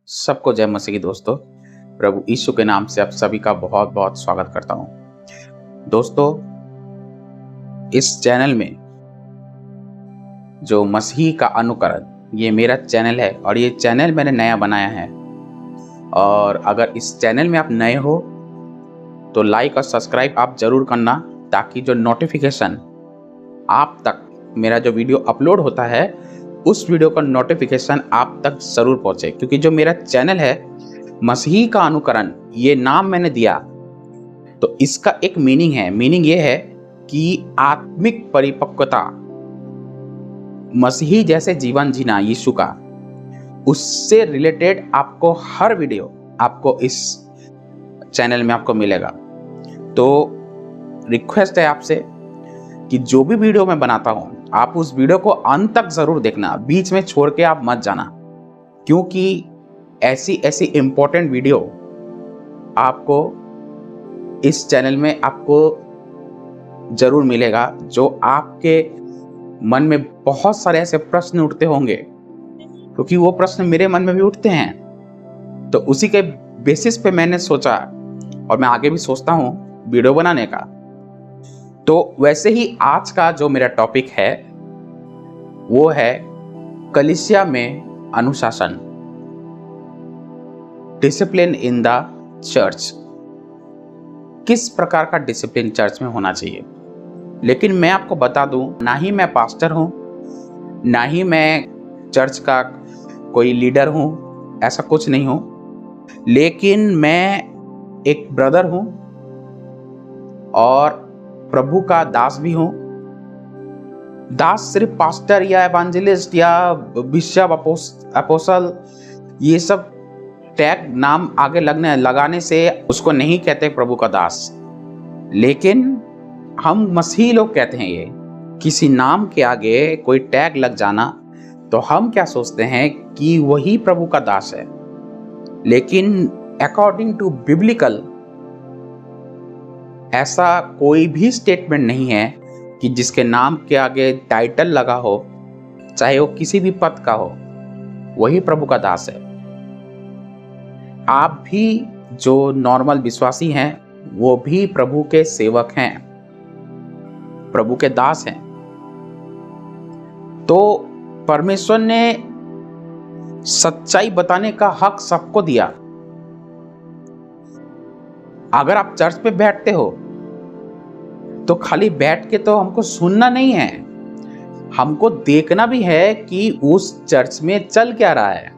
सबको जय मसीह की दोस्तों। प्रभु यीशु के नाम से आप सभी का बहुत बहुत स्वागत करता हूं। दोस्तों, इस चैनल में जो मसीह का अनुकरण, ये मेरा चैनल है और ये चैनल मैंने नया बनाया है। और अगर इस चैनल में आप नए हो तो लाइक और सब्सक्राइब आप जरूर करना, ताकि जो नोटिफिकेशन आप तक मेरा जो वीडियो अपलोड होता है उस वीडियो का नोटिफिकेशन आप तक जरूर पहुंचे। क्योंकि जो मेरा चैनल है मसीह का अनुकरण, ये नाम मैंने दिया तो इसका एक मीनिंग है। मीनिंग ये है कि आत्मिक परिपक्वता, मसीही जैसे जीवन जीना यीशु का, उससे रिलेटेड आपको हर वीडियो आपको इस चैनल में आपको मिलेगा। तो रिक्वेस्ट है आपसे कि जो भी वीडियो मैं बनाता हूं आप उस वीडियो को अंत तक जरूर देखना, बीच में छोड़ के आप मत जाना। क्योंकि ऐसी ऐसी इंपॉर्टेंट वीडियो आपको इस चैनल में आपको जरूर मिलेगा, जो आपके मन में बहुत सारे ऐसे प्रश्न उठते होंगे, क्योंकि वो प्रश्न मेरे मन में भी उठते हैं। तो उसी के बेसिस पे मैंने सोचा, और मैं आगे भी सोचता हूँ वीडियो बनाने का। तो वैसे ही आज का जो मेरा टॉपिक है वो है कलीसिया में अनुशासन, डिसिप्लिन इन द चर्च। किस प्रकार का डिसिप्लिन चर्च में होना चाहिए। लेकिन मैं आपको बता दूं, ना ही मैं पास्टर हूं, ना ही मैं चर्च का कोई लीडर हूं, ऐसा कुछ नहीं हूं। लेकिन मैं एक ब्रदर हूं और प्रभु का दास भी हूं। दास सिर्फ पास्टर या एवांजेलिस्ट या बिशप, अपोस्टल, ये सब टैग नाम आगे लगाने से उसको नहीं कहते प्रभु का दास। लेकिन हम मसीही लोग कहते हैं, ये किसी नाम के आगे कोई टैग लग जाना तो हम क्या सोचते हैं कि वही प्रभु का दास है। लेकिन अकॉर्डिंग टू बिब्लिकल ऐसा कोई भी स्टेटमेंट नहीं है कि जिसके नाम के आगे टाइटल लगा हो, चाहे वो किसी भी पद का हो, वही प्रभु का दास है। आप भी जो नॉर्मल विश्वासी हैं वो भी प्रभु के सेवक हैं, प्रभु के दास हैं। तो परमेश्वर ने सच्चाई बताने का हक सबको दिया। अगर आप चर्च पे बैठते हो तो खाली बैठ के तो हमको सुनना नहीं है, हमको देखना भी है कि उस चर्च में चल क्या रहा है।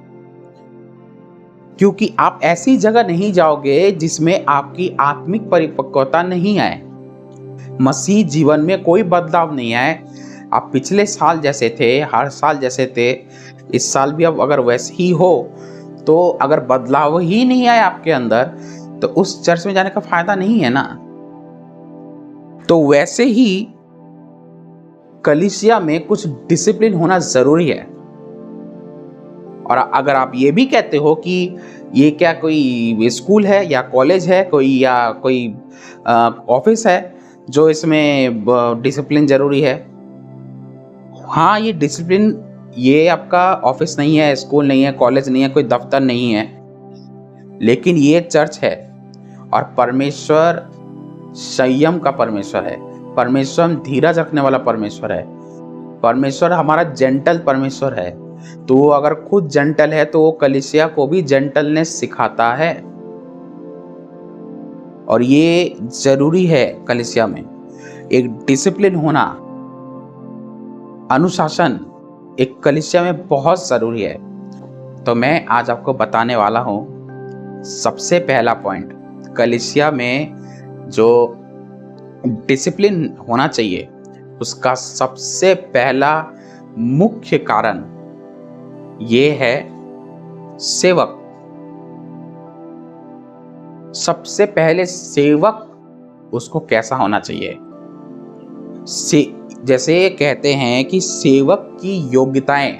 क्योंकि आप ऐसी जगह नहीं जाओगे जिसमें आपकी आत्मिक परिपक्वता नहीं आए, मसीह जीवन में कोई बदलाव नहीं आए। आप पिछले साल जैसे थे, हर साल जैसे थे, इस साल भी अब अगर वैसे ही हो, तो अगर बदलाव ही नहीं आए आपके अंदर तो उस चर्च में जाने का फायदा नहीं है ना। तो वैसे ही कलीसिया में कुछ डिसिप्लिन होना जरूरी है। और अगर आप ये भी कहते हो कि ये क्या कोई स्कूल है या कॉलेज है या कोई ऑफिस है जो इसमें डिसिप्लिन जरूरी है, हाँ, ये डिसिप्लिन, ये आपका ऑफिस नहीं है, स्कूल नहीं है, कॉलेज नहीं है, कोई दफ्तर नहीं है, लेकिन ये चर्च है। और परमेश्वर संयम का परमेश्वर है, परमेश्वर धीरज रखने वाला परमेश्वर है, परमेश्वर हमारा जेंटल परमेश्वर है। तो वो अगर खुद जेंटल है तो वो कलीसिया को भी जेंटलनेस सिखाता है। और ये जरूरी है कलीसिया में एक डिसिप्लिन होना, अनुशासन एक कलीसिया में बहुत जरूरी है। तो मैं आज आपको बताने वाला हूं सबसे पहला पॉइंट, कलीसिया में जो डिसिप्लिन होना चाहिए उसका सबसे पहला मुख्य कारण ये है सेवक। सबसे पहले सेवक उसको कैसा होना चाहिए। जैसे कहते हैं कि सेवक की योग्यताएं,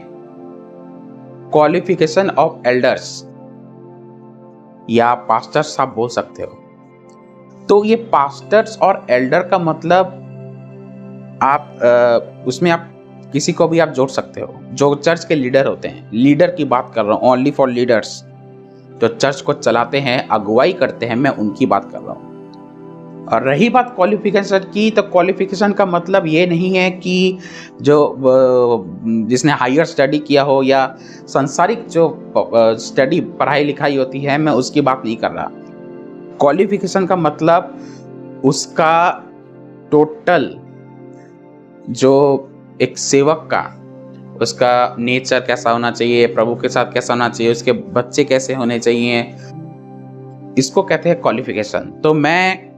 क्वालिफिकेशन ऑफ एल्डर्स, या पास्टर्स आप बोल सकते हो। तो ये पास्टर्स और एल्डर का मतलब आप उसमें आप किसी को भी आप जोड़ सकते हो, जो चर्च के लीडर होते हैं। लीडर की बात कर रहा हूँ, ओनली फॉर लीडर्स। जो चर्च को चलाते हैं, अगुवाई करते हैं, मैं उनकी बात कर रहा हूँ। और रही बात क्वालिफिकेशन की, तो क्वालिफिकेशन का मतलब ये नहीं है कि जो जिसने हायर स्टडी किया हो या सांसारिक जो स्टडी पढ़ाई लिखाई होती है, मैं उसकी बात नहीं कर रहा। क्वालिफिकेशन का मतलब उसका टोटल जो एक सेवक का, उसका नेचर कैसा होना चाहिए, प्रभु के साथ कैसा होना चाहिए, उसके बच्चे कैसे होने चाहिए, इसको कहते हैं क्वालिफिकेशन। तो मैं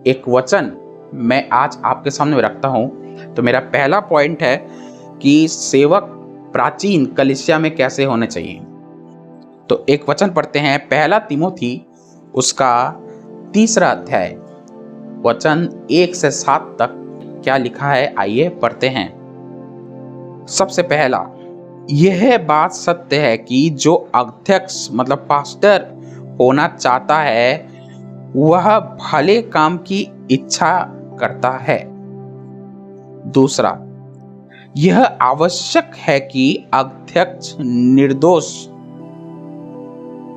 एक वचन मैं आज आपके सामने रखता हूं। तो मेरा पहला पॉइंट है कि सेवक प्राचीन कलीसिया में कैसे होने चाहिए। तो एक वचन पढ़ते हैं, पहला तिमोथी उसका 3 अध्याय वचन 1 से 7 तक क्या लिखा है, आइए पढ़ते हैं। सबसे पहला, यह बात सत्य है कि जो अध्यक्ष मतलब पास्टर होना चाहता है वह भले काम की इच्छा करता है। दूसरा, यह आवश्यक है कि अध्यक्ष निर्दोष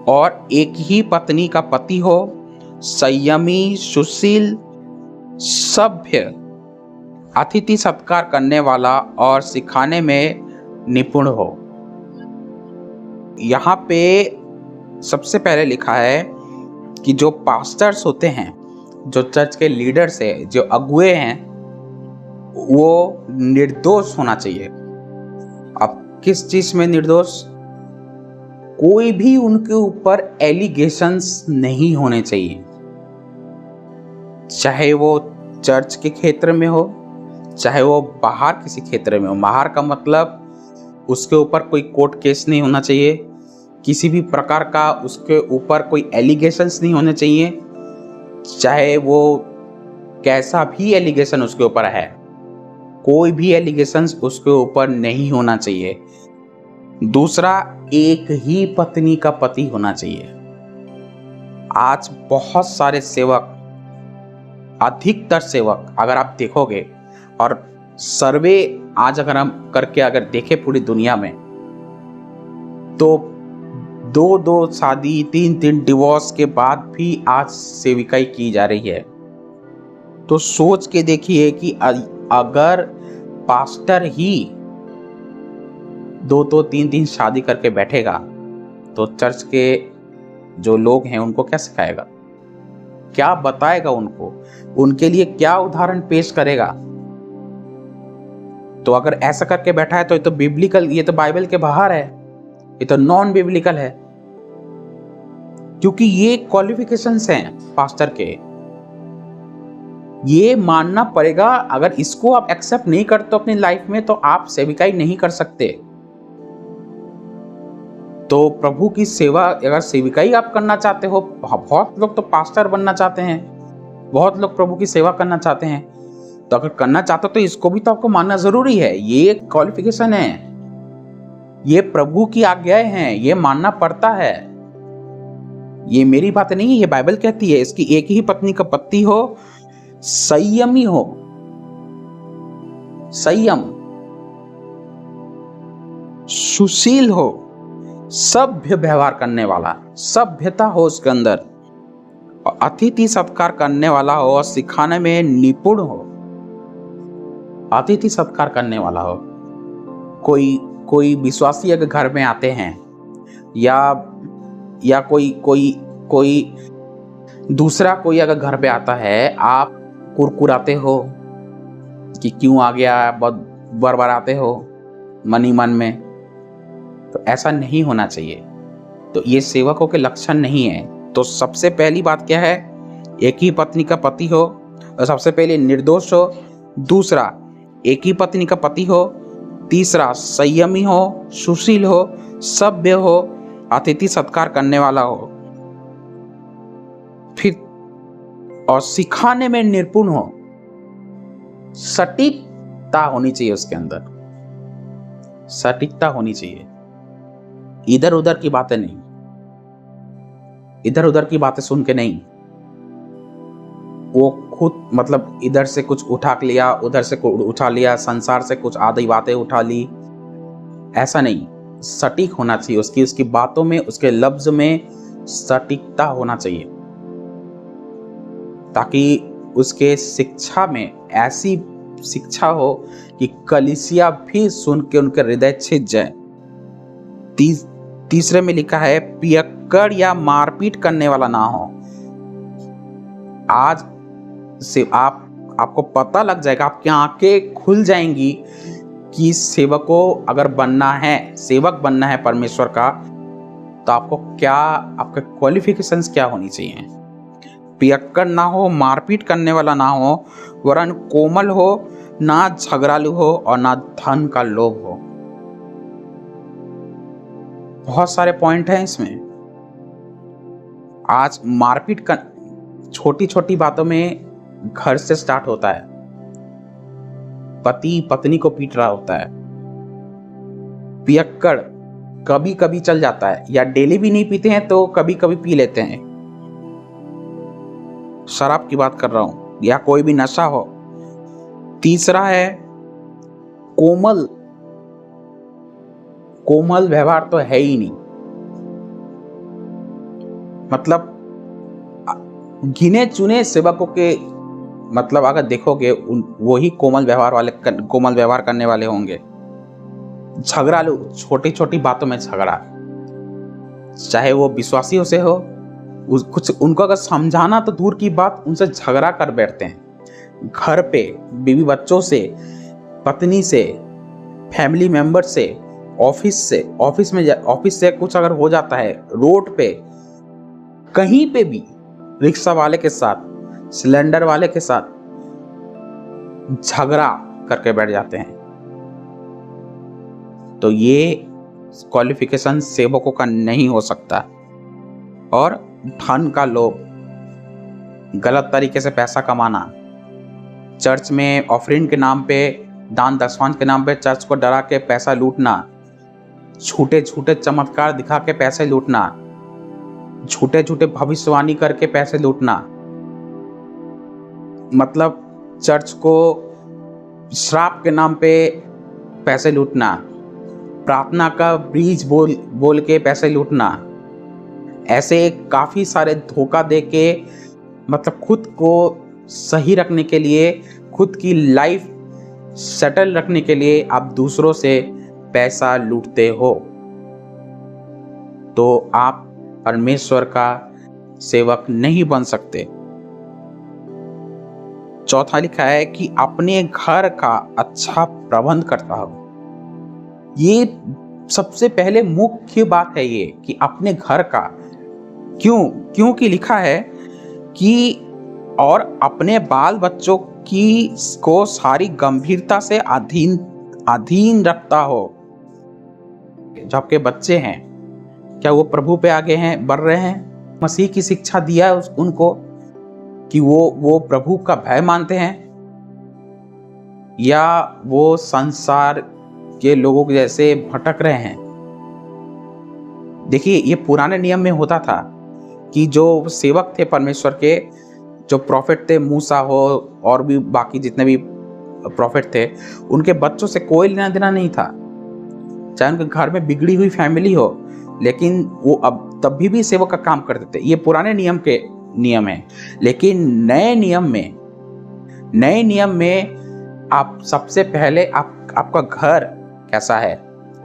और एक ही पत्नी का पति हो, संयमी, सुशील, सभ्य, अतिथि सत्कार करने वाला और सिखाने में निपुण हो। यहाँ पे सबसे पहले लिखा है कि जो पास्टर्स होते हैं, जो चर्च के लीडर्स हैं, जो अगुए हैं, वो निर्दोष होना चाहिए। अब किस चीज में निर्दोष? कोई भी उनके ऊपर एलिगेशंस नहीं होने चाहिए, चाहे वो चर्च के क्षेत्र में हो, चाहे वो बाहर किसी क्षेत्र में हो। बाहर का मतलब उसके ऊपर कोई कोर्ट केस नहीं होना चाहिए, किसी भी प्रकार का उसके ऊपर कोई एलिगेशंस नहीं होने चाहिए, चाहे वो कैसा भी एलिगेशन उसके ऊपर है, कोई भी एलिगेशंस उसके ऊपर नहीं होना चाहिए। दूसरा, एक ही पत्नी का पति होना चाहिए। आज बहुत सारे सेवक, अधिकतर सेवक अगर आप देखोगे, और सर्वे आज अगर हम करके अगर देखें पूरी दुनिया में, तो 2 शादी, 3 डिवोर्स के बाद भी आज सेविकाई की जा रही है। तो सोच के देखिए कि अगर पास्टर ही 2 3 शादी करके बैठेगा तो चर्च के जो लोग हैं उनको क्या सिखाएगा, क्या बताएगा उनको, उनके लिए क्या उदाहरण पेश करेगा? तो अगर ऐसा करके बैठा है तो ये तो बिब्लिकल, ये तो बाइबल के बाहर है, ये तो नॉन बिब्लिकल है, क्योंकि ये क्वालिफिकेशंस हैं पास्टर के। ये मानना पड़ेगा, अगर इसको आप एक्सेप्ट नहीं करते अपनी लाइफ में तो आप सेविकाई नहीं कर सकते। तो प्रभु की सेवा, अगर सेविकाई आप करना चाहते हो, बहुत लोग तो पास्टर बनना चाहते हैं, बहुत लोग प्रभु की सेवा करना चाहते हैं, तो अगर करना चाहते हो तो इसको भी तो आपको मानना जरूरी है। ये क्वालिफिकेशन है, ये प्रभु की आज्ञाएं हैं, ये मानना पड़ता है। ये मेरी बात नहीं है, ये बाइबल कहती है। इसकी एक ही पत्नी का पति हो, संयमी हो, संयम, सुशील हो, सभ्य व्यवहार करने वाला, सभ्यता हो उसके अंदर, और अतिथि सत्कार करने वाला हो, और सिखाने में निपुण हो। अतिथि सत्कार करने वाला हो। कोई विश्वासी अगर घर में आते हैं, या कोई दूसरा कोई अगर घर पे आता है, आप कुरकुराते हो कि क्यों आ गया, बहुत बरबराते हो मन ही मन में, तो ऐसा नहीं होना चाहिए। तो ये सेवकों के लक्षण नहीं है। तो सबसे पहली बात क्या है? एक ही पत्नी का पति हो, और सबसे पहले निर्दोष हो। दूसरा, एक ही पत्नी का पति हो। तीसरा, संयमी हो, सुशील हो, सभ्य हो, अतिथि सत्कार करने वाला हो। फिर और सिखाने में निपुण हो। सटीकता होनी चाहिए उसके अंदर, सटीकता होनी चाहिए। इधर उधर की बातें नहीं, इधर उधर की बातें सुन के नहीं, वो खुद मतलब इधर से कुछ उठा लिया, उधर से उठा लिया, संसार से कुछ आधी बातें उठा ली, ऐसा नहीं। सटीक होना चाहिए, उसकी बातों में, उसके लफ्ज में सटीकता होना चाहिए, ताकि उसके शिक्षा में ऐसी शिक्षा हो कि कलीसिया भी सुन के उनके हृदय छिद जाए। तीसरे में लिखा है पियक्कड़ या मारपीट करने वाला ना हो। आज से आपको पता लग जाएगा, आपकी आंखें खुल जाएंगी कि अगर बनना है, सेवक बनना है परमेश्वर का, तो आपके क्वालिफिकेशंस क्या होनी चाहिए। पियक्कड़ ना हो, मारपीट करने वाला ना हो, वरन कोमल हो, ना झगड़ालू हो और ना धन का लोभ हो। बहुत सारे पॉइंट हैं इसमें। आज मारपीट कर छोटी छोटी बातों में घर से स्टार्ट होता है। पति पत्नी को पीट रहा होता है। पियक्कड़ कभी कभी चल जाता है, या डेली भी नहीं पीते हैं तो कभी कभी पी लेते हैं। शराब की बात कर रहा हूं, या कोई भी नशा हो। तीसरा है कोमल व्यवहार तो है ही नहीं। मतलब गिने चुने सेवकों के, मतलब अगर देखोगे वही कोमल व्यवहार करने वाले होंगे। झगड़ालू, छोटी छोटी बातों में झगड़ा, चाहे वो विश्वासियों से हो, कुछ उनको अगर समझाना तो दूर की बात, उनसे झगड़ा कर बैठते हैं। घर पे बीवी बच्चों से, पत्नी से, फैमिली मेंबर से, ऑफिस से कुछ अगर हो जाता है, रोड पे कहीं पे भी, रिक्शा वाले के साथ, सिलेंडर वाले के साथ झगड़ा करके बैठ जाते हैं। तो ये क्वालिफिकेशन सेवकों का नहीं हो सकता। और धन का लोभ, गलत तरीके से पैसा कमाना, चर्च में ऑफरिंग के नाम पे, दान दशवांश के नाम पे चर्च को डरा के पैसा लूटना, झूठे झूठे चमत्कार दिखा के पैसे लूटना, झूठे झूठे भविष्यवाणी करके पैसे लूटना, मतलब चर्च को श्राप के नाम पे पैसे लूटना, प्रार्थना का ब्रीज बोल के पैसे लूटना, ऐसे काफी सारे धोखा दे के, मतलब खुद को सही रखने के लिए, खुद की लाइफ सेटल रखने के लिए आप दूसरों से पैसा लूटते हो, तो आप परमेश्वर का सेवक नहीं बन सकते। चौथा लिखा है कि अपने घर का अच्छा प्रबंध करता हो। ये सबसे पहले मुख्य बात है, ये कि अपने घर का, क्योंकि लिखा है कि और अपने बाल बच्चों को सारी गंभीरता से अधीन रखता हो। जो आपके बच्चे हैं, क्या वो प्रभु पे आगे हैं, बढ़ रहे हैं? मसीह की शिक्षा दिया है उनको कि वो प्रभु का भय मानते हैं, या वो संसार के लोगों के जैसे भटक रहे हैं? देखिए, ये पुराने नियम में होता था कि जो सेवक थे परमेश्वर के, जो प्रॉफिट थे, मूसा हो और भी बाकी जितने भी प्रॉफिट थे, उनके बच्चों से कोई लेना देना नहीं था, चाहे उनके घर में बिगड़ी हुई फैमिली हो, लेकिन वो अब तब भी सेवक का काम करते थे। ये पुराने नियम है। लेकिन नए नियम में आप सबसे पहले आपका घर कैसा है,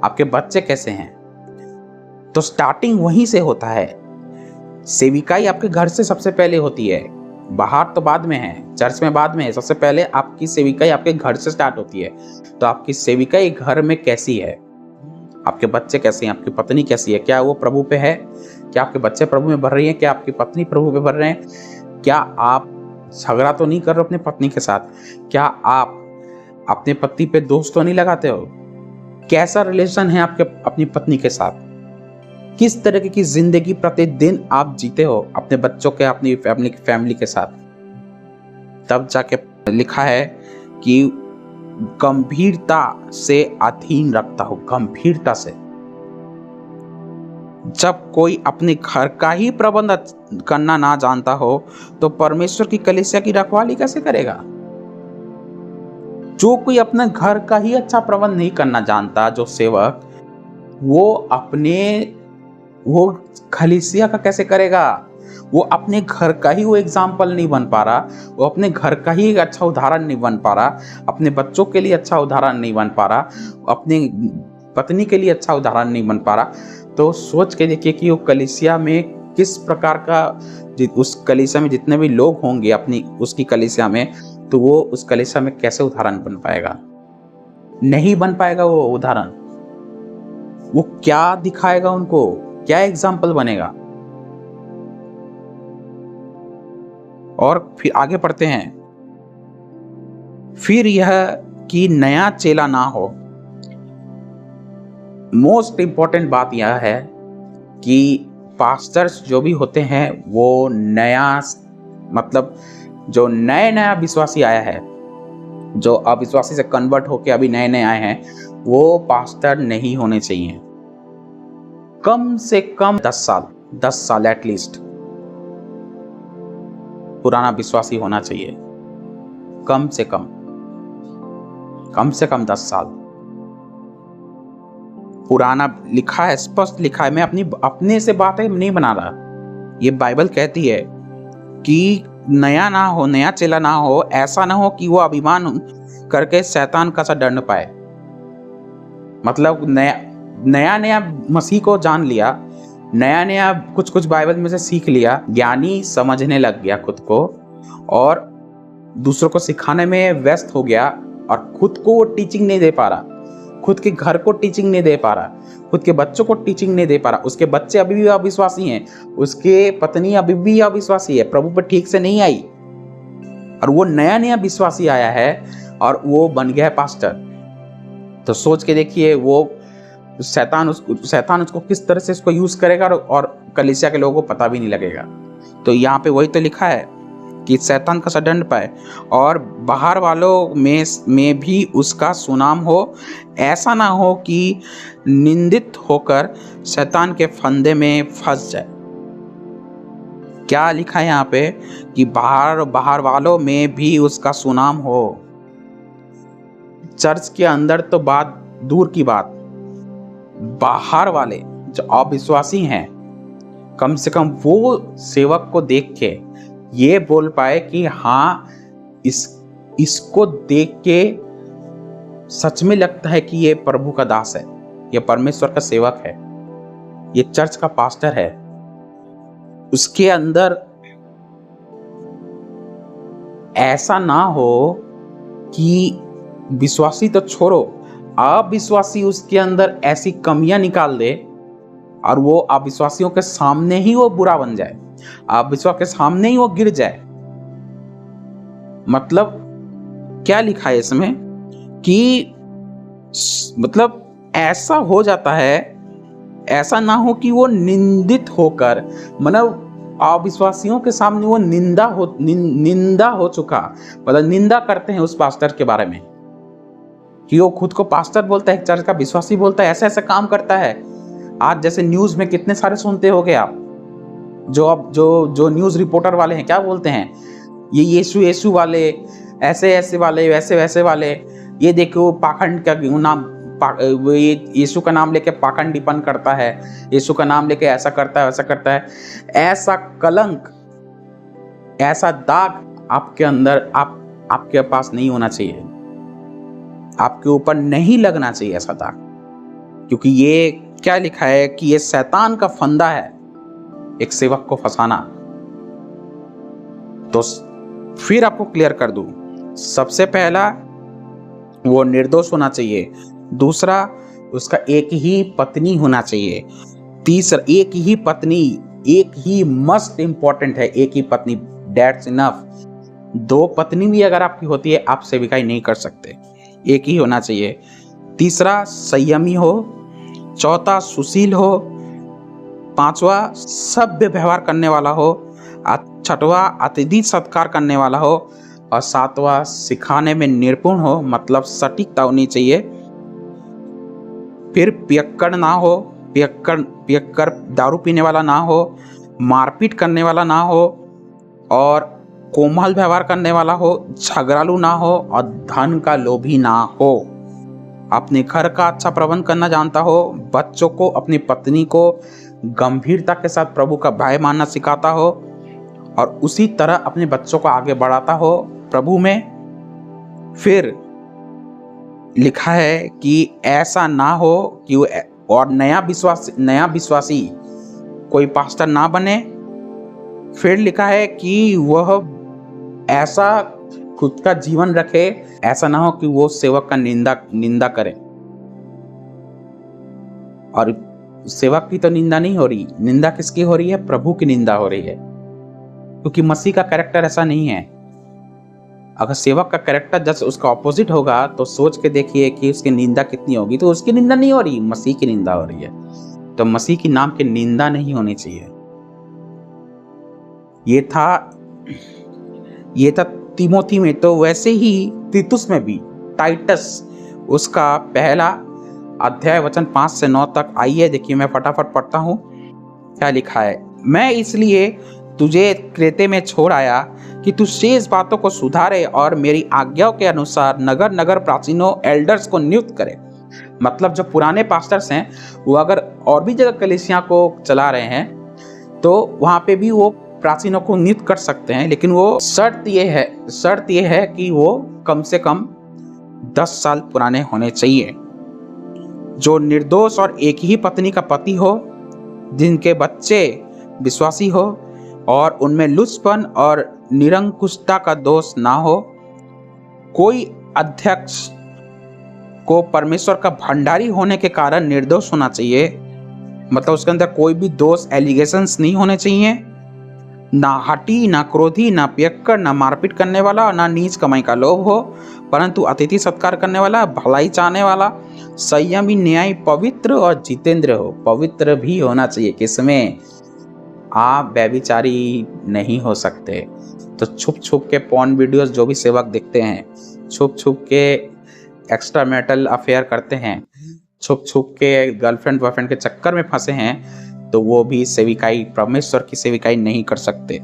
आपके बच्चे कैसे हैं, तो स्टार्टिंग वहीं से होता है। सेविकाई आपके घर से सबसे पहले होती है, बाहर तो बाद में है, चर्च में बाद में है। सबसे पहले आपकी सेविकाई आपके घर से स्टार्ट होती है। तो आपकी सेविकाई घर में कैसी है, आपके बच्चे कैसे हैं, आपकी पत्नी कैसी है, क्या वो प्रभु पे है, क्या आपके बच्चे प्रभु में बढ़ रही हैं, क्या आपकी पत्नी प्रभु पे बढ़ रहे हैं, क्या आप झगड़ा तो नहीं कर रहे हो अपनी पत्नी के साथ, क्या आप अपने पति पे दोष तो नहीं लगाते हो, कैसा रिलेशन है आपके अपनी पत्नी के साथ, किस तरह की जिंदगी प्रतिदिन आप जीते हो अपने बच्चों के, अपनी फैमिली के साथ। तब जाके लिखा है कि गंभीरता से अधीन रखता हो, गंभीरता से। जब कोई अपने घर का ही प्रबंध करना ना जानता हो तो परमेश्वर की कलीसिया की रखवाली कैसे करेगा? जो कोई अपने घर का ही अच्छा प्रबंध नहीं करना जानता, जो सेवक, वो कलीसिया का कैसे करेगा? वो अपने घर का ही वो एग्जाम्पल नहीं बन पा रहा, वो अपने घर का ही एक अच्छा उदाहरण नहीं बन पा रहा, अपने बच्चों के लिए अच्छा उदाहरण नहीं बन पा रहा, अपनी पत्नी के लिए अच्छा उदाहरण नहीं बन पा रहा। तो सोच के देखिए कि वो कलीसिया में किस प्रकार का, उस कलीसिया में जितने भी लोग होंगे अपनी उसकी कलीसिया में, तो वो उस कलीसिया में कैसे उदाहरण बन पाएगा? नहीं बन पाएगा वो उदाहरण। वो क्या दिखाएगा उनको? क्या एग्जाम्पल बनेगा? और फिर आगे पढ़ते हैं। फिर यह कि नया चेला ना हो। मोस्ट इंपॉर्टेंट बात यह है कि पास्टर्स जो भी होते हैं वो नया, मतलब जो नया विश्वासी आया है, जो अविश्वासी से कन्वर्ट होके अभी नए आए हैं, वो पास्टर नहीं होने चाहिए। कम से कम 10 साल एटलीस्ट पुराना विश्वासी होना चाहिए। कम से कम 10 साल पुराना लिखा है, स्पष्ट लिखा है। मैं अपने से बातें नहीं बना रहा, ये बाइबल कहती है कि नया ना हो, नया चेला ना हो। ऐसा ना हो कि वो अभिमान करके शैतान का सा दंड पाए। मतलब नया मसीह को जान लिया, नया कुछ बाइबल में से सीख लिया, ज्ञानी समझने लग गया खुद को, और दूसरों को सिखाने में व्यस्त हो गया, और खुद को वो टीचिंग नहीं दे पा रहा, खुद के घर को टीचिंग नहीं दे पा रहा, खुद के बच्चों को टीचिंग नहीं दे पा रहा। उसके बच्चे अभी भी अविश्वासी हैं, उसके पत्नी अभी भी अविश्वासी है, प्रभु पर ठीक से नहीं आई, और वो नया विश्वासी आया है और वो बन गया है पास्टर। तो सोच के देखिए वो शैतान उसको किस तरह से इसको यूज करेगा, और कलीसिया के लोगों को पता भी नहीं लगेगा। तो यहाँ पे वही तो लिखा है कि शैतान का सा दंड पाए, और बाहर वालों में भी उसका सुनाम हो। ऐसा ना हो कि निंदित होकर शैतान के फंदे में फंस जाए। क्या लिखा है यहाँ पे? कि बाहर वालों में भी उसका सुनाम हो। चर्च के अंदर तो बात दूर की बात, बाहर वाले जो अविश्वासी हैं, कम से कम वो सेवक को देख के ये बोल पाए कि हाँ, इसको देख के सच में लगता है कि ये प्रभु का दास है, ये परमेश्वर का सेवक है, ये चर्च का पास्टर है। उसके अंदर ऐसा ना हो कि विश्वासी तो छोड़ो, अविश्वासी उसके अंदर ऐसी कमियां निकाल दे और वो अविश्वासियों के सामने ही वो बुरा बन जाए, अविश्वास के सामने ही वो गिर जाए। मतलब क्या लिखा है इसमें कि मतलब ऐसा हो जाता है, ऐसा ना हो कि वो निंदित होकर, मतलब अविश्वासियों के सामने वो निंदा हो चुका, मतलब निंदा करते हैं उस पास्टर के बारे में कि वो खुद को पास्टर बोलता है, एक चर्च का विश्वासी बोलता है, ऐसा काम करता है। आज जैसे न्यूज में कितने सारे सुनते होगे आप, जो न्यूज रिपोर्टर वाले हैं, क्या बोलते हैं, ये यीशु वाले, ऐसे वाले, वैसे वाले, ये देखो पाखंड का नाम, ये यीशु का नाम लेके पाखंडीपन करता है, यीशु का नाम लेके ऐसा करता है, वैसा करता है। ऐसा कलंक, ऐसा दाग आपके अंदर, आपके पास नहीं होना चाहिए, आपके ऊपर नहीं लगना चाहिए ऐसा दाग, क्योंकि ये क्या लिखा है कि ये शैतान का फंदा है एक सेवक को फंसाना। तो फिर आपको क्लियर कर दूं, सबसे पहला वो निर्दोष होना चाहिए, दूसरा उसका एक ही पत्नी होना चाहिए, तीसरा एक ही पत्नी, एक ही मस्ट इंपॉर्टेंट है, एक ही पत्नी, दैट्स इनफ। 2 पत्नी भी अगर आपकी होती है आप सेविकाई नहीं कर सकते, एक ही होना चाहिए। तीसरा संयमी हो, चौथा सुशील हो, 5वां सभ्य व्यवहार करने वाला हो, 6वां अतिथि सत्कार करने वाला हो, और 7वां सिखाने में निपुण हो, मतलब सटीकता होनी चाहिए। फिर पियक्कड़ ना हो, पियक्कड़ दारू पीने वाला ना हो, मारपीट करने वाला ना हो, और कोमल व्यवहार करने वाला हो, झगड़ालू ना हो, और धन का लोभी ना हो। अपने घर का अच्छा प्रबंध करना जानता हो, बच्चों को, अपनी पत्नी को गंभीरता के साथ प्रभु का भय मानना सिखाता हो और उसी तरह अपने बच्चों को आगे बढ़ाता हो प्रभु में। फिर लिखा है कि ऐसा ना हो कि वो और नया विश्वासी कोई पास्टर ना बने। फिर लिखा है कि वह ऐसा खुद का जीवन रखे, ऐसा ना हो कि वो सेवक का निंदा करे। और सेवक की तो निंदा नहीं हो रही, निंदा किसकी हो रही है? प्रभु की निंदा हो रही है, क्योंकि मसीह का कैरेक्टर ऐसा नहीं है। अगर सेवक का कैरेक्टर जैसे उसका ऑपोजिट होगा तो सोच के देखिए कि उसकी निंदा कितनी होगी। तो उसकी निंदा नहीं हो रही, मसीह की निंदा हो रही है। तो मसीह की नाम की निंदा नहीं होनी चाहिए। ये था तिमोथी में। तो वैसे ही तीतुस में भी, टाइटस उसका पहला अध्याय वचन 5 से 9 तक। आइए देखिए, मैं फटाफट पढ़ता हूँ क्या लिखा है। मैं इसलिए तुझे क्रेते में छोड़ आया कि तू शेष बातों को सुधारे और मेरी आज्ञाओं के अनुसार नगर नगर प्राचीनों एल्डर्स को नियुक्त करे। मतलब जो पुराने पास्टर्स हैं वो अगर और भी जगह कलीसिया को चला रहे हैं तो वहां पे भी वो प्राचीनों को नियुक्त कर सकते हैं, लेकिन वो शर्त ये है कि वो कम से कम 10 साल पुराने होने चाहिए, जो निर्दोष और एक ही पत्नी का पति हो, जिनके बच्चे विश्वासी हो और उनमें लुचपन और निरंकुशता का दोष ना हो। कोई अध्यक्ष को परमेश्वर का भंडारी होने के कारण निर्दोष होना चाहिए, मतलब उसके अंदर कोई भी दोष, एलिगेशंस नहीं होने चाहिए। ना हठी, ना क्रोधी, ना पियक्कड़, ना मारपीट करने वाला और ना नीच कमाई का लोभ हो, परंतु अतिथि सत्कार करने वाला, भलाई चाहने वाला, संयमी, न्यायी, पवित्र और जितेंद्र हो। पवित्र भी होना चाहिए। किसमें? आप व्यभिचारी नहीं हो सकते। तो छुप छुप के पॉर्न वीडियोस जो भी सेवक देखते हैं, छुप छुप के एक्स्ट्रा मैरिटल अफेयर करते हैं, छुप छुप के गर्लफ्रेंड बॉयफ्रेंड के चक्कर में फंसे हैं, तो वो भी सेविकाई, परमेश्वर की सेविकाई नहीं कर सकते।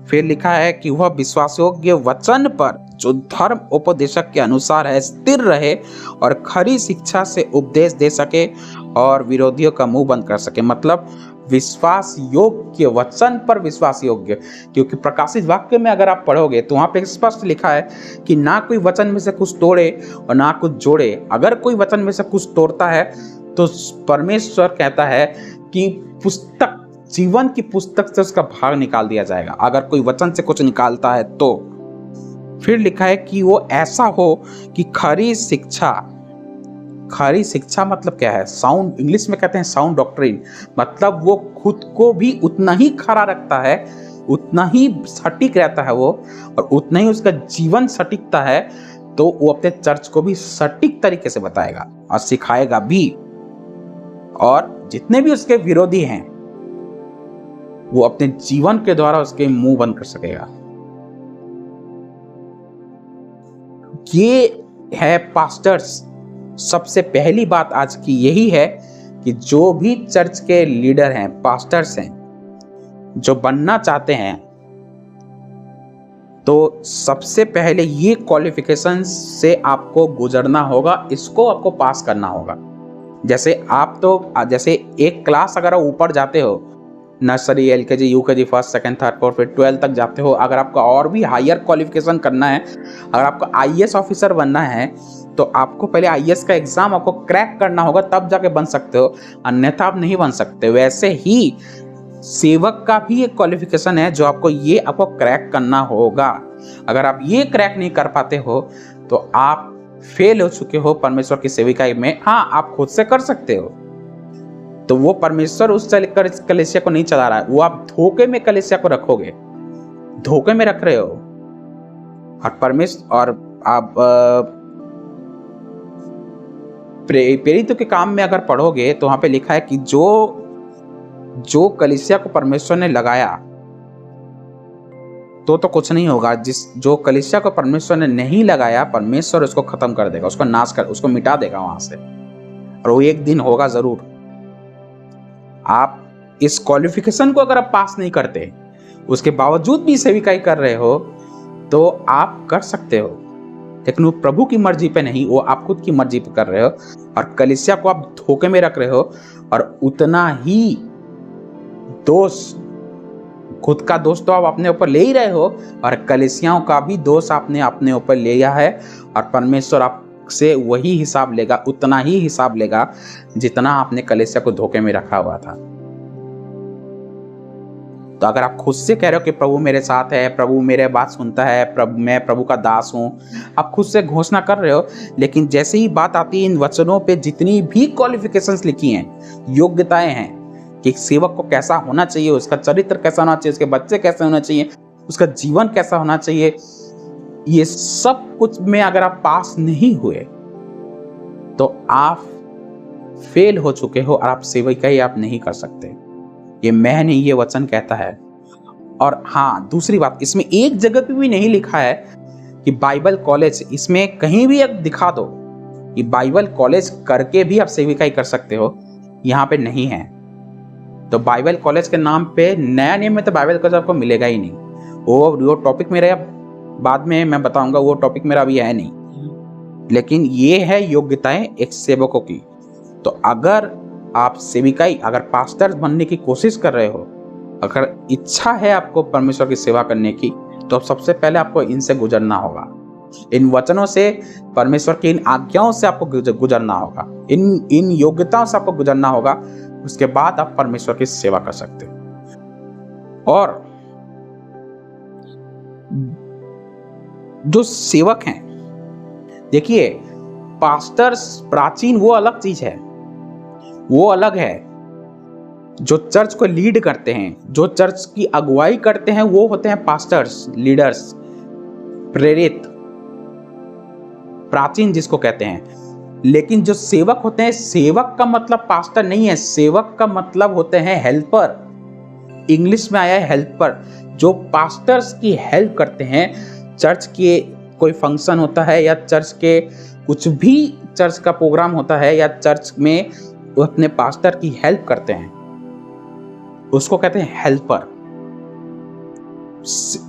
फिर लिखा है कि वह विश्वासयोग्य वचन पर, जो धर्म उपदेशक के अनुसार है, स्थिर रहे और खरी शिक्षा से उपदेश दे सके और विरोधियों का मुंह बंद कर सके। मतलब विश्वास योग्य वचन पर विश्वास योग्य, क्योंकि प्रकाशित वाक्य में अगर आप पढ़ोगे तो वहां पे स्पष्ट लिखा है कि ना कोई वचन में से कुछ तोड़े और ना कुछ जोड़े। अगर कोई वचन में से कुछ तोड़ता है तो परमेश्वर कहता है कि पुस्तक, जीवन की पुस्तक से उसका भाग निकाल दिया जाएगा, अगर कोई वचन से कुछ निकालता है तो। फिर लिखा है कि वो ऐसा हो कि खरी शिक्षा मतलब क्या है? साउंड, इंग्लिश में कहते हैं साउंड डॉक्ट्रिन। मतलब वो खुद को भी उतना ही खरा रखता है, उतना ही सटीक रहता है वो, और उतना ही उसका जीवन सटीकता है, तो वो अपने चर्च को भी सटीक तरीके से बताएगा और सिखाएगा भी। और जितने भी उसके विरोधी हैं वो अपने जीवन के द्वारा उसके मुंह बंद कर सकेगा। ये है पास्टर्स। सबसे पहली बात आज की यही है कि जो भी चर्च के लीडर हैं, पास्टर्स हैं, जो बनना चाहते हैं, तो सबसे पहले ये क्वालिफिकेशन से आपको गुजरना होगा, इसको आपको पास करना होगा। जैसे एक क्लास अगर आप ऊपर जाते हो, nursery, LKG, UKG, first, second, third, fourth, फिर 12 तक जाते हो, अगर आपको और भी हायर क्वालिफिकेशन करना है, अगर आपको आईएएस ऑफिसर बनना है, तो आपको पहले आईएएस का एग्जाम आपको क्रैक करना होगा, तब जाके बन सकते हो, अन्यथा आप नहीं बन सकते। वैसे ही सेवक का भी एक क्वालिफिकेशन है जो आपको क्रैक करना होगा। अगर आप ये क्रैक नहीं कर पाते हो तो आप फेल हो चुके हो परमेश्वर की सेविकाई में। हाँ, आप खुद से कर सकते हो, तो वो परमेश्वर उस कलीसिया को नहीं चला रहा है, वो आप धोखे में कलीसिया को रखोगे, धोखे में रख रहे हो। और परमेश्वर, और आप प्रेरितों के काम में अगर पढ़ोगे तो वहां पे लिखा है कि जो कलीसिया को परमेश्वर ने लगाया तो कुछ नहीं होगा। जो कलीसिया को परमेश्वर ने नहीं लगाया, परमेश्वर उसको खत्म कर देगा, उसको नाश कर, उसको मिटा देगा वहां से, और वो एक दिन होगा जरूर। आप इस क्वालिफिकेशन को अगर आप पास नहीं करते, उसके बावजूद भी सेविकाई कर रहे हो, तो आप कर सकते हो। लेकिन वो प्रभु की मर्जी पे नहीं, वो आप खुद की मर्जी पे कर रहे हो और कलीसिया को आप धोखे में रख रहे हो। और उतना ही दोष, खुद का दोष तो आप अपने ऊपर ले ही रहे हो और कलीसियाओं का भी दोष आपने अपने ऊपर ले लिया है। और परमेश्वर आपसे वही हिसाब लेगा, उतना ही हिसाब लेगा जितना आपने कलीसिया को धोखे में रखा हुआ था। तो अगर आप खुद से कह रहे हो कि प्रभु मेरे साथ है, प्रभु मेरे बात सुनता है, मैं प्रभु का दास हूं, आप खुद से घोषणा कर रहे हो, लेकिन जैसे ही बात आती है इन वचनों पे जितनी भी क्वालिफिकेशंस लिखी हैं, योग्यताएं हैं कि सेवक को कैसा होना चाहिए, उसका चरित्र कैसा होना चाहिए, उसके बच्चे कैसे होना चाहिए, उसका जीवन कैसा होना चाहिए, ये सब कुछ में अगर आप पास नहीं हुए तो आप फेल हो चुके हो और आप सेवकाई आप नहीं कर सकते। ये मैं नहीं, ये वचन कहता है। और हाँ, दूसरी बात, इसमें एक जगह पे भी नहीं लिखा है कि बाइबल कॉलेज, इसमें कहीं भी आप दिखा दो कि बाइबल कॉलेज करके भी आप सेविकाई कर सकते हो, यहाँ पे नहीं है। तो बाइबल कॉलेज के नाम पे, नया नेम में तो बाइबल कॉलेज आपको मिलेगा ही नहीं। वो टॉपिक मेरा बाद में मैं बताऊंगा, वो टॉपिक मेरा अभी है नहीं। लेकिन ये है योग्यताएं एक सेवकों की। तो अगर आप सेविकाई, अगर पास्टर बनने की कोशिश कर रहे हो, अगर इच्छा है आपको परमेश्वर की सेवा करने की, तो सबसे पहले आपको इनसे गुजरना होगा, इन वचनों से, परमेश्वर की इन आज्ञाओं से आपको गुजरना होगा, इन योग्यताओं से आपको गुजरना होगा। उसके बाद आप परमेश्वर की सेवा कर सकते हो। और जो सेवक हैं, देखिए पास्टर्स, प्राचीन वो अलग चीज है, वो अलग है। जो चर्च को लीड करते हैं, जो चर्च की अगुवाई करते हैं, वो होते हैं पास्टर्स, लीडर्स, प्रेरित, प्राचीन जिसको कहते हैं। लेकिन जो सेवक होते हैं, सेवक का मतलब पास्टर नहीं है, सेवक का मतलब होते हैं हेल्पर। इंग्लिश में आया है हेल्पर, जो पास्टर्स की हेल्प करते हैं। चर्च के कोई फंक्शन होता है या चर्च के कुछ भी चर्च का प्रोग्राम होता है या चर्च में वो अपने पास्टर की हेल्प करते हैं, उसको कहते हैं हेल्पर।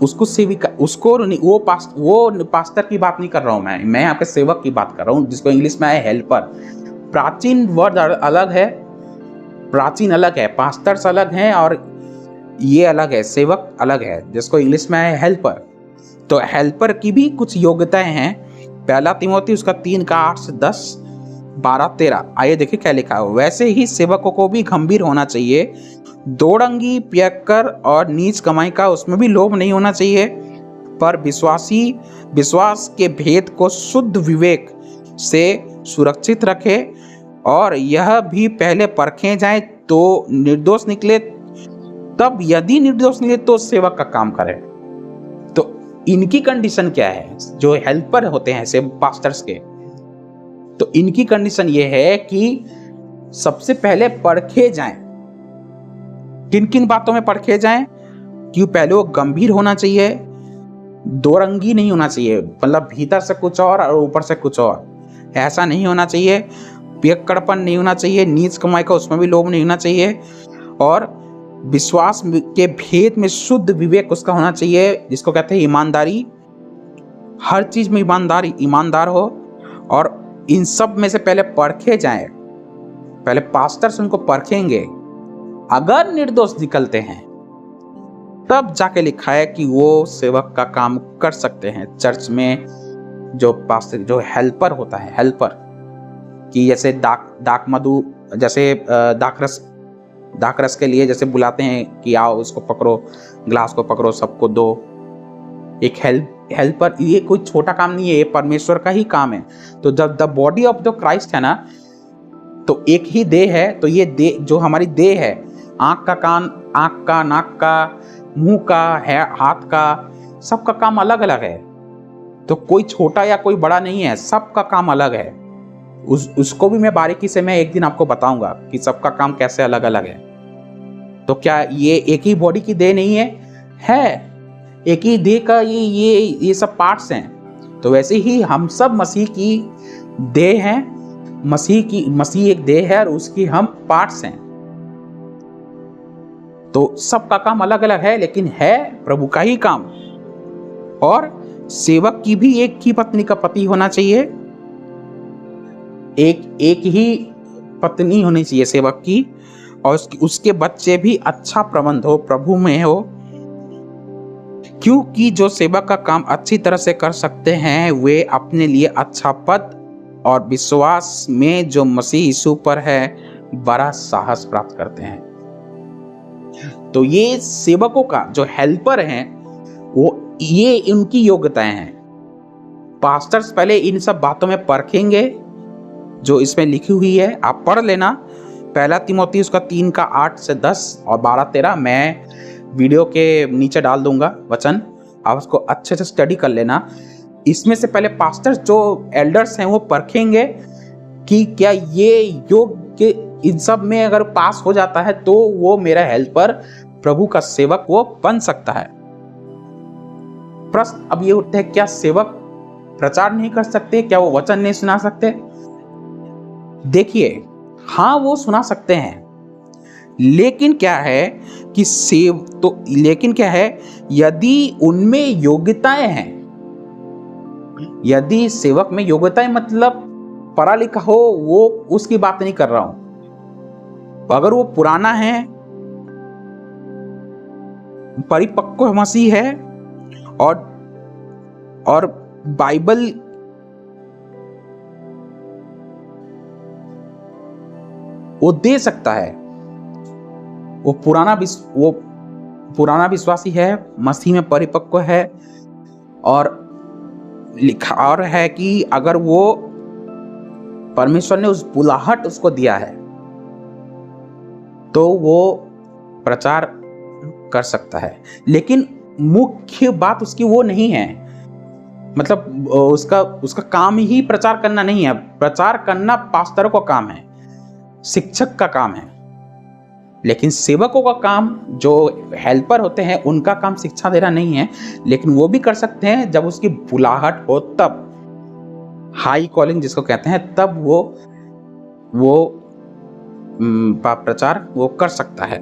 उसको सेविका, उसको वो पास्टर की बात नहीं कर रहा हूं मैं आपके सेवक की बात कर रहा हूं, जिसको इंग्लिश में है हेल्पर। प्राचीन वर्ड अलग है, प्राचीन अलग है, पास्टर्स अलग हैं और ये अलग है, सेवक अलग है, जिसको इंग्लिश में है हेल्पर। तो हेल्पर की भी कुछ योग्यताएं हैं। पहला तिमोथी उसका 3:8-10, 12-13, आइए देखिए क्या लिखा है। वैसे ही सेवकों को भी गंभीर होना चाहिए, दोरंगी, पियक्कर और नीच कमाई का, उसमें भी लोभ नहीं होना चाहिए, पर विश्वास के भेद को शुद्ध विवेक से सुरक्षित रखे, और यह भी पहले परखे जाए तो निर्दोष निकले, तब यदि निर्दोष निकले तो सेवक का काम करे। तो इनकी कंडीशन क्या है, जो हेल्पर होते हैं से पास्टर्स के, तो इनकी कंडीशन ये है कि सबसे पहले परखे जाएं। किन किन बातों में परखे जाएं? कि पहले वो गंभीर होना चाहिए, दो रंगी नहीं होना चाहिए, मतलब भीतर से कुछ और ऊपर से कुछ और, ऐसा नहीं होना चाहिए। पियक्कड़पन नहीं होना चाहिए, नीच कमाई का उसमें भी लोभ नहीं होना चाहिए, और विश्वास के भेद में शुद्ध विवेक उसका होना चाहिए, जिसको कहते हैं ईमानदारी, हर चीज में ईमानदार हो। और इन सब में से पहले परखे जाएं, पहले पास्टर्स उनको परखेंगे, अगर निर्दोष निकलते हैं तब जाके लिखा है कि वो सेवक का काम कर सकते हैं चर्च में। जो पास्टर, जो हेल्पर होता है, हेल्पर कि जैसे दाक मधु, जैसे दाखरस के लिए जैसे बुलाते हैं कि आओ उसको पकड़ो, ग्लास को पकड़ो, सबको दो। एक हेल्पर, ये कोई छोटा काम नहीं है, ये परमेश्वर का ही काम है। तो जब the body of the Christ है ना, तो एक ही देह है, तो ये देह, जो हमारी देह है, आंख का कान, आंख का, नाक का, मुंह का है, हाथ का, सबका काम अलग अलग है। तो कोई छोटा या कोई बड़ा नहीं है, सबका काम अलग है। उसको भी मैं बारीकी से मैं एक दिन आपको बताऊंगा कि सबका काम कैसे अलग अलग है। तो क्या ये एक ही बॉडी की देह नहीं है? एक ही देह का ये सब पार्ट्स हैं। तो वैसे ही हम सब मसीह की देह हैं, मसीह एक देह है और उसकी हम पार्ट्स हैं। तो सबका काम अलग अलग है, लेकिन है प्रभु का ही काम। और सेवक की भी एक ही पत्नी का पति होना चाहिए, एक ही पत्नी होनी चाहिए सेवक की, और उसके बच्चे भी अच्छा प्रबंध हो, प्रभु में हो, क्योंकि जो सेवक का काम अच्छी तरह से कर सकते हैं वे अपने लिए अच्छा पद और विश्वास में जो मसीह यीशु पर है बड़ा साहस प्राप्त करते हैं। तो ये सेवकों का जो हेल्पर हैं वो ये इनकी योग्यताएं हैं। पास्टर्स पहले इन सब बातों में परखेंगे जो इसमें लिखी हुई है, आप पढ़ लेना। पहला तिमोथी उसका 3 का 8 से 10 और 12-13 मैं वीडियो के नीचे डाल दूंगा वचन, आप उसको अच्छे से स्टडी कर लेना। इसमें से पहले पास्टर्स जो एल्डर्स हैं वो परखेंगे कि क्या ये योग्य, इन सब में अगर पास हो जाता है तो वो मेरा हेल्पर, प्रभु का सेवक वो बन सकता है। प्रश्न अब ये उठते हैं, क्या सेवक प्रचार नहीं कर सकते? क्या वो वचन नहीं सुना सकते? देखिए, हाँ वो सुना सकते हैं, लेकिन क्या है कि लेकिन क्या है, यदि उनमें योग्यताएं हैं, यदि सेवक में योग्यताएं मतलब पढ़ा लिखा हो, वो उसकी बात नहीं कर रहा हूं। अगर वो पुराना है, परिपक्व मसीह है और बाइबल वो दे सकता है, वो पुराना विश्वासी है, मसीह में परिपक्व है, और लिखा और है कि अगर वो परमेश्वर ने उस बुलाहट उसको दिया है तो वो प्रचार कर सकता है। लेकिन मुख्य बात उसकी वो नहीं है, मतलब उसका काम ही प्रचार करना नहीं है। प्रचार करना पास्टरों का काम है, शिक्षक का काम है, लेकिन सेवकों का काम, जो हेल्पर होते हैं, उनका काम शिक्षा देना नहीं है। लेकिन वो भी कर सकते हैं जब उसकी बुलाहट हो, तब हाई कॉलिंग जिसको कहते हैं, तब वो प्रचार वो कर सकता है।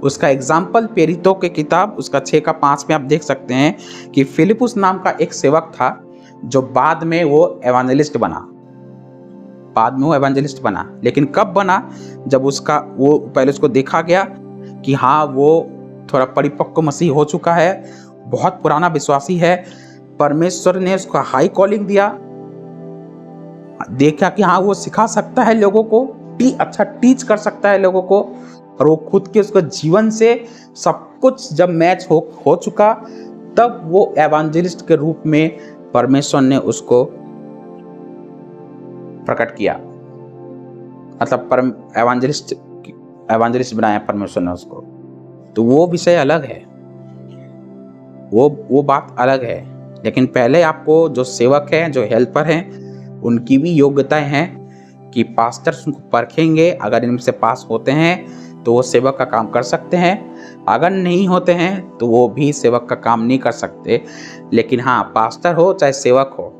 उसका एग्जाम्पल पेरितो के किताब उसका 6 का 5 में आप देख सकते हैं कि फिलिपुस नाम का एक सेवक था जो बाद में वो एवांजेलिस्ट बना। लेकिन कब बना? जब वो पहले उसको देखा गया कि हाँ वो थोड़ा परिपक्व मसीह हो चुका है, बहुत पुराना विश्वासी है, परमेश्वर ने उसको हाई कॉलिंग दिया, देखा कि हाँ वो सिखा सकता है लोगों को, अच्छा टीच कर सकता है लोगों को, और वो खुद के उसको जीवन से सब कुछ जब मैच हो चुका, तब वो एवांजेलिस्ट के रूप में परमेश्वर ने उसको प्रकट किया, मतलब एवांजेलिस्ट बनाया परमेश्वर ने उसको। तो वो विषय अलग है, वो बात अलग है। लेकिन पहले आपको जो सेवक हैं, जो हेल्पर हैं, उनकी भी योग्यताएं हैं कि पास्टर्स उनको परखेंगे, अगर इनसे पास होते हैं तो वो सेवक का काम कर सकते हैं, अगर नहीं होते हैं तो वो भी सेवक का काम नहीं कर सकते। लेकिन हाँ, पास्टर हो चाहे सेवक हो,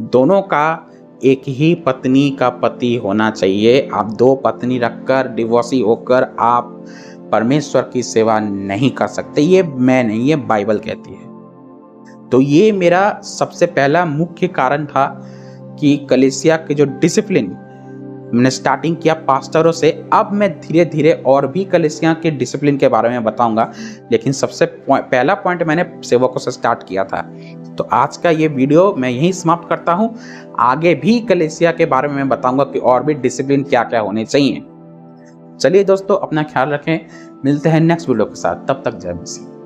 दोनों का एक ही पत्नी का पति होना चाहिए। आप 2 पत्नी रखकर डिवोर्सी होकर आप परमेश्वर की सेवा नहीं कर सकते। ये मैं नहीं, ये बाइबल कहती है। तो ये मेरा सबसे पहला मुख्य कारण था कि कलीसिया के जो डिसिप्लिन, मैंने स्टार्टिंग किया पास्टरों से, अब मैं धीरे धीरे और भी कलीसिया के डिसिप्लिन के बारे में बताऊंगा, लेकिन सबसे पहला पॉइंट मैंने सेवकों से स्टार्ट किया था। तो आज का ये वीडियो मैं यहीं समाप्त करता हूं। आगे भी कलीसिया के बारे में मैं बताऊंगा कि और भी डिसिप्लिन क्या क्या होने चाहिए। चलिए दोस्तों, अपना ख्याल रखें, मिलते हैं नेक्स्ट वीडियो के साथ, तब तक जय मसीह।